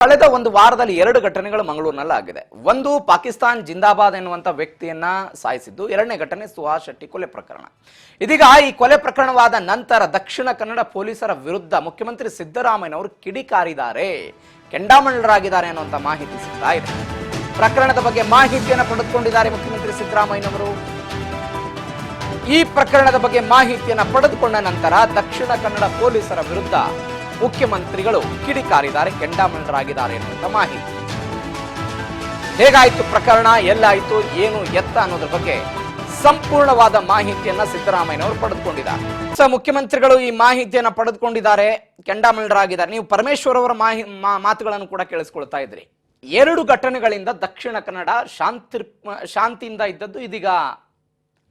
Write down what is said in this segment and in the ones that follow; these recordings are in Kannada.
ಕಳೆದ ಒಂದು ವಾರದಲ್ಲಿ 2 ಘಟನೆಗಳು ಮಂಗಳೂರಿನಲ್ಲಿ ಆಗಿದೆ. ಒಂದು ಪಾಕಿಸ್ತಾನ್ ಜಿಂದಾಬಾದ್ ಎನ್ನುವಂತ ವ್ಯಕ್ತಿಯನ್ನ ಸಾಯಿಸಿದ್ದು, ಎರಡನೇ ಘಟನೆ ಸುಹಾಸ್ ಶೆಟ್ಟಿ ಕೊಲೆ ಪ್ರಕರಣ. ಇದೀಗ ಈ ಕೊಲೆ ಪ್ರಕರಣವಾದ ನಂತರ ದಕ್ಷಿಣ ಕನ್ನಡ ಪೊಲೀಸರ ವಿರುದ್ಧ ಮುಖ್ಯಮಂತ್ರಿ ಸಿದ್ದರಾಮಯ್ಯನವರು ಕಿಡಿಕಾರಿದ್ದಾರೆ, ಕೆಂಡಾಮಂಡಲರಾಗಿದ್ದಾರೆ ಅನ್ನುವಂತ ಮಾಹಿತಿ ಸಿಗ್ತಾ ಇದೆ. ಪ್ರಕರಣದ ಬಗ್ಗೆ ಮಾಹಿತಿಯನ್ನು ಪಡೆದುಕೊಂಡಿದ್ದಾರೆ ಮುಖ್ಯಮಂತ್ರಿ ಸಿದ್ದರಾಮಯ್ಯನವರು. ಈ ಪ್ರಕರಣದ ಬಗ್ಗೆ ಮಾಹಿತಿಯನ್ನು ಪಡೆದುಕೊಂಡ ನಂತರ ದಕ್ಷಿಣ ಕನ್ನಡ ಪೊಲೀಸರ ವಿರುದ್ಧ ಮುಖ್ಯಮಂತ್ರಿಗಳು ಕಿಡಿಕಾರಿದ್ದಾರೆ, ಕೆಂಡಾಮಂಡಲರಾಗಿದ್ದಾರೆ ಎನ್ನುವಂತ ಮಾಹಿತಿ. ಹೇಗಾಯ್ತು ಪ್ರಕರಣ, ಎಲ್ಲಾಯ್ತು, ಏನು ಎತ್ತ ಅನ್ನೋದ್ರ ಬಗ್ಗೆ ಸಂಪೂರ್ಣವಾದ ಮಾಹಿತಿಯನ್ನ ಸಿದ್ದರಾಮಯ್ಯನವರು ಪಡೆದುಕೊಂಡಿದ್ದಾರೆ. ಮುಖ್ಯಮಂತ್ರಿಗಳು ಈ ಮಾಹಿತಿಯನ್ನ ಪಡೆದುಕೊಂಡಿದ್ದಾರೆ, ಕೆಂಡಾಮಂಡಲರಾಗಿದ್ದಾರೆ. ನೀವು ಪರಮೇಶ್ವರ್ ಅವರ ಮಾತುಗಳನ್ನು ಕೂಡ ಕೇಳಿಸ್ಕೊಳ್ತಾ ಇದ್ರಿ. 2 ಘಟನೆಗಳಿಂದ ದಕ್ಷಿಣ ಕನ್ನಡ ಶಾಂತಿಯಿಂದ ಇದ್ದದ್ದು ಇದೀಗ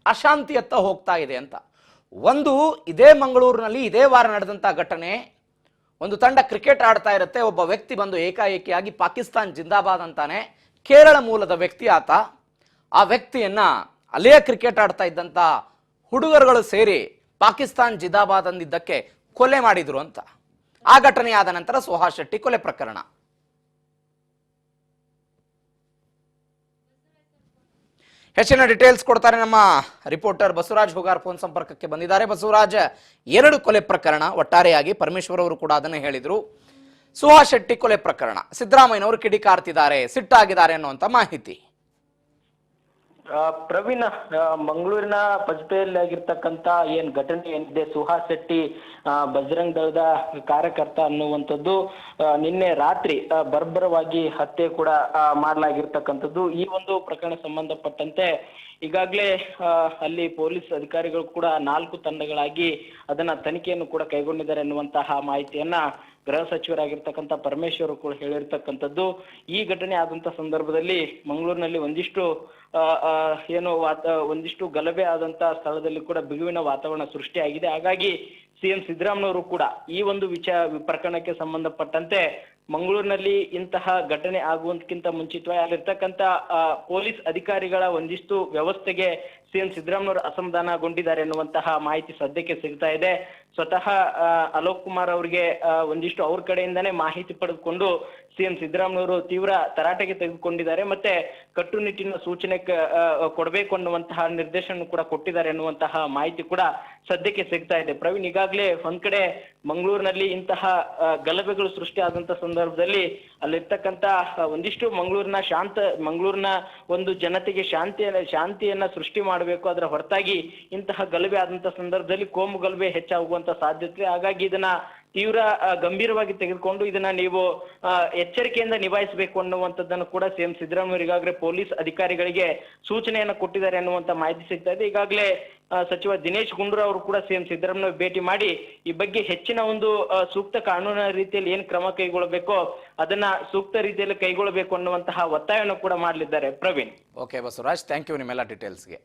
ಅಶಾಂತಿಯತ್ತ ಹೋಗ್ತಾ ಇದೆ ಅಂತ. ಒಂದು, ಇದೇ ಮಂಗಳೂರಿನಲ್ಲಿ ಇದೇ ವಾರ ನಡೆದಂತ ಘಟನೆ. ಒಂದು ತಂಡ ಕ್ರಿಕೆಟ್ ಆಡ್ತಾ ಇರುತ್ತೆ, ಒಬ್ಬ ವ್ಯಕ್ತಿ ಬಂದು ಏಕಾಏಕಿಯಾಗಿ ಪಾಕಿಸ್ತಾನ್ ಜಿಂದಾಬಾದ್ ಅಂತಾನೆ. ಕೇರಳ ಮೂಲದ ವ್ಯಕ್ತಿ ಆತ. ಆ ವ್ಯಕ್ತಿಯನ್ನ ಅಲ್ಲೇ ಕ್ರಿಕೆಟ್ ಆಡ್ತಾ ಇದ್ದಂತ ಹುಡುಗರುಗಳು ಸೇರಿ ಪಾಕಿಸ್ತಾನ್ ಜಿಂದಾಬಾದ್ ಅಂದಿದ್ದಕ್ಕೆ ಕೊಲೆ ಮಾಡಿದ್ರು ಅಂತ. ಆ ಘಟನೆ ಆದ ನಂತರ ಸುಹಾಸ್ ಶೆಟ್ಟಿ ಕೊಲೆ ಪ್ರಕರಣ. ಹೆಚ್ಚಿನ ಡೀಟೇಲ್ಸ್ ಕೊಡ್ತಾರೆ ನಮ್ಮ ರಿಪೋರ್ಟರ್ ಬಸವರಾಜ್ ಹೋಗಾರ್, ಫೋನ್ ಸಂಪರ್ಕಕ್ಕೆ ಬಂದಿದ್ದಾರೆ. ಬಸವರಾಜ್, 2 ಕೊಲೆ ಪ್ರಕರಣ ಒಟ್ಟಾರೆಯಾಗಿ, ಪರಮೇಶ್ವರ್ ಅವರು ಕೂಡ ಅದನ್ನೇ ಹೇಳಿದ್ರು. ಸುಹಾಸ್ ಶೆಟ್ಟಿ ಕೊಲೆ ಪ್ರಕರಣ, ಸಿದ್ದರಾಮಯ್ಯನವರು ಕಿಡಿಕಾರ್ತಿದ್ದಾರೆ, ಸಿಟ್ಟಾಗಿದ್ದಾರೆ ಅನ್ನುವಂತ ಮಾಹಿತಿ. ಪ್ರವೀಣ್, ಮಂಗಳೂರಿನ ಪಜ್ಪೆಯಲ್ಲಿ ಆಗಿರ್ತಕ್ಕಂತ ಏನ್ ಘಟನೆ ಏನಿದೆ, ಸುಹಾಸ್ ಶೆಟ್ಟಿ ಬಜರಂಗ್ ದಳದ ಕಾರ್ಯಕರ್ತ ಅನ್ನುವಂಥದ್ದು ನಿನ್ನೆ ರಾತ್ರಿ ಬರ್ಬರವಾಗಿ ಹತ್ಯೆ ಕೂಡ ಮಾಡಲಾಗಿರ್ತಕ್ಕಂಥದ್ದು. ಈ ಒಂದು ಪ್ರಕರಣ ಸಂಬಂಧಪಟ್ಟಂತೆ ಈಗಾಗಲೇ ಅಲ್ಲಿ ಪೊಲೀಸ್ ಅಧಿಕಾರಿಗಳು ಕೂಡ 4 ತಂಡಗಳಾಗಿ ಅದನ್ನ ತನಿಖೆಯನ್ನು ಕೂಡ ಕೈಗೊಂಡಿದ್ದಾರೆ ಎನ್ನುವಂತಹ ಮಾಹಿತಿಯನ್ನ ಗೃಹ ಸಚಿವರಾಗಿರ್ತಕ್ಕಂಥ ಪರಮೇಶ್ವರ್ ಕೂಡ ಹೇಳಿರ್ತಕ್ಕಂಥದ್ದು. ಈ ಘಟನೆ ಆದಂತ ಸಂದರ್ಭದಲ್ಲಿ ಮಂಗಳೂರಿನಲ್ಲಿ ಒಂದಿಷ್ಟು ಗಲಭೆ ಆದಂತ ಸ್ಥಳದಲ್ಲಿ ಕೂಡ ಬಿಗುವಿನ ವಾತಾವರಣ ಸೃಷ್ಟಿಯಾಗಿದೆ. ಹಾಗಾಗಿ ಸಿಎಂ ಸಿದ್ದರಾಮಯ್ಯನವರು ಕೂಡ ಈ ಒಂದು ಪ್ರಕರಣಕ್ಕೆ ಸಂಬಂಧಪಟ್ಟಂತೆ ಮಂಗಳೂರಿನಲ್ಲಿ ಇಂತಹ ಘಟನೆ ಆಗುವುದಕ್ಕಿಂತ ಮುಂಚಿತವಾಗಿ ಅಲ್ಲಿರ್ತಕ್ಕಂಥ ಪೊಲೀಸ್ ಅಧಿಕಾರಿಗಳ ಒಂದಿಷ್ಟು ವ್ಯವಸ್ಥೆಗೆ ಸಿಎಂ ಸಿದ್ದರಾಮಯ್ಯನವರು ಅಸಮಾಧಾನಗೊಂಡಿದ್ದಾರೆ ಎನ್ನುವಂತಹ ಮಾಹಿತಿ ಸದ್ಯಕ್ಕೆ ಸಿಗ್ತಾ ಇದೆ. ಸ್ವತಃ ಅಲೋಕ್ ಕುಮಾರ್ ಅವರಿಗೆ ಒಂದಿಷ್ಟು ಅವ್ರ ಕಡೆಯಿಂದಾನೇ ಮಾಹಿತಿ ಪಡೆದುಕೊಂಡು ಸಿಎಂ ಸಿದ್ದರಾಮಯ್ಯನವರು ತೀವ್ರ ತರಾಟೆಗೆ ತೆಗೆದುಕೊಂಡಿದ್ದಾರೆ. ಮತ್ತೆ ಕಟ್ಟುನಿಟ್ಟಿನ ಸೂಚನೆ ಕೊಡಬೇಕು ಅನ್ನುವಂತಹ ನಿರ್ದೇಶನ ಕೂಡ ಕೊಟ್ಟಿದ್ದಾರೆ ಎನ್ನುವಂತಹ ಮಾಹಿತಿ ಕೂಡ ಸದ್ಯಕ್ಕೆ ಸಿಗ್ತಾ ಇದೆ. ಪ್ರವೀಣ್, ಈಗಾಗಲೇ ಒಂದ್ ಕಡೆ ಮಂಗಳೂರಿನಲ್ಲಿ ಇಂತಹ ಗಲಭೆಗಳು ಸೃಷ್ಟಿ ಆದಂತ ಸಂದರ್ಭದಲ್ಲಿ ಅಲ್ಲಿರ್ತಕ್ಕಂತ ಒಂದಿಷ್ಟು ಮಂಗಳೂರಿನ ಒಂದು ಜನತೆಗೆ ಶಾಂತಿಯನ್ನ ಸೃಷ್ಟಿ ಮಾಡಬೇಕು. ಅದರ ಹೊರತಾಗಿ ಇಂತಹ ಗಲಭೆ ಆದಂತ ಸಂದರ್ಭದಲ್ಲಿ ಕೋಮು ಗಲಭೆ ಹೆಚ್ಚಾಗುವಂತ ಸಾಧ್ಯತೆ. ಹಾಗಾಗಿ ಇದನ್ನ ತೀವ್ರ ಗಂಭೀರವಾಗಿ ತೆಗೆದುಕೊಂಡು ಇದನ್ನ ನೀವು ಎಚ್ಚರಿಕೆಯಿಂದ ನಿಭಾಯಿಸಬೇಕು ಅನ್ನುವಂಥದ್ದನ್ನು ಕೂಡ ಸಿಎಂ ಸಿದ್ದರಾಮಯ್ಯ ಈಗಾಗಲೇ ಪೊಲೀಸ್ ಅಧಿಕಾರಿಗಳಿಗೆ ಸೂಚನೆಯನ್ನ ಕೊಟ್ಟಿದ್ದಾರೆ ಅನ್ನುವಂತ ಮಾಹಿತಿ ಸಿಗ್ತಾ ಇದೆ. ಈಗಾಗಲೇ ಸಚಿವ ದಿನೇಶ್ ಗುಂಡೂರಾವ್ ಅವರು ಕೂಡ ಸಿಎಂ ಸಿದ್ದರಾಮಯ್ಯ ಭೇಟಿ ಮಾಡಿ ಈ ಬಗ್ಗೆ ಹೆಚ್ಚಿನ ಒಂದು ಸೂಕ್ತ ಕಾನೂನಿನ ರೀತಿಯಲ್ಲಿ ಏನ್ ಕ್ರಮ ಕೈಗೊಳ್ಳಬೇಕೋ ಅದನ್ನ ಸೂಕ್ತ ರೀತಿಯಲ್ಲಿ ಕೈಗೊಳ್ಳಬೇಕು ಅನ್ನುವಂತಹ ಒತ್ತಾಯವನ್ನು ಕೂಡ ಮಾಡಲಿದ್ದಾರೆ. Praveen. Okay Basavaraj, thank you ನಿಮ್ಮೆಲ್ಲ ಡೀಟೇಲ್ಸ್ಗೆ.